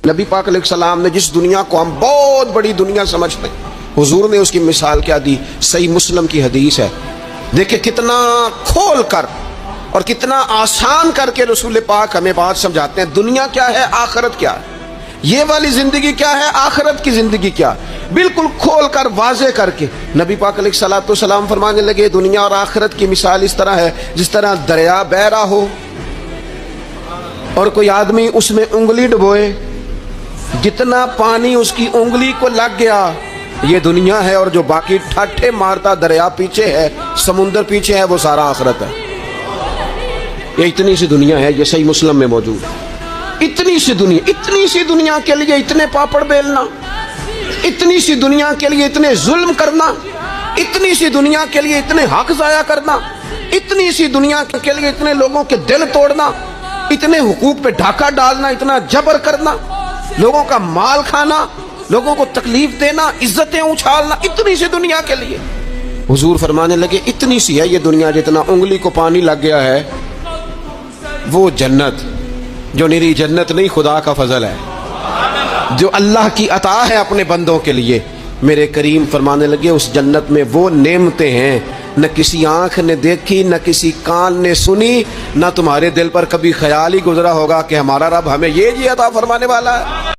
نبی پاک علیہ السلام نے جس دنیا کو ہم بہت بڑی دنیا سمجھتے ہیں، حضور نے اس کی مثال کیا دی؟ صحیح مسلم کی حدیث ہے، دیکھیں کتنا کھول کر اور کتنا آسان کر کے رسول پاک ہمیں بات سمجھاتے ہیں۔ دنیا کیا ہے، آخرت کیا ہے، یہ والی زندگی کیا ہے، آخرت کی زندگی کیا، بالکل کھول کر واضح کر کے نبی پاک علیہ السلام فرمانے لگے دنیا اور آخرت کی مثال اس طرح ہے جس طرح دریا بہہ رہا ہو اور کوئی آدمی اس میں انگلی ڈبوئے، جتنا پانی اس کی انگلی کو لگ گیا یہ دنیا ہے، اور جو باقی ٹھاٹھے مارتا دریا پیچھے ہے، سمندر پیچھے ہے، وہ سارا آخرت ہے۔ یہ اتنی سی دنیا ہے، یہ صحیح مسلم میں موجود ہے۔ اتنی سی دنیا کے لیے اتنے پاپڑ بیلنا، اتنی سی دنیا کے لیے اتنے ظلم کرنا، اتنی سی دنیا کے لیے اتنے حق ضائع کرنا، اتنی سی دنیا کے لیے اتنے لوگوں کے دل توڑنا، اتنے حقوق پہ ڈھاکہ ڈالنا، اتنا جبر کرنا، لوگوں کا مال کھانا، لوگوں کو تکلیف دینا، عزتیں اچھالنا، اتنی سی دنیا کے لیے حضور فرمانے لگے اتنی سی ہے یہ دنیا، جتنا انگلی کو پانی لگ گیا ہے وہ جنت، جو نری جنت نہیں، خدا کا فضل ہے، جو اللہ کی عطا ہے اپنے بندوں کے لیے۔ میرے کریم فرمانے لگے اس جنت میں وہ نعمتیں ہیں نہ کسی آنکھ نے دیکھی، نہ کسی کان نے سنی، نہ تمہارے دل پر کبھی خیال ہی گزرا ہوگا کہ ہمارا رب ہمیں یہ عطا فرمانے والا ہے۔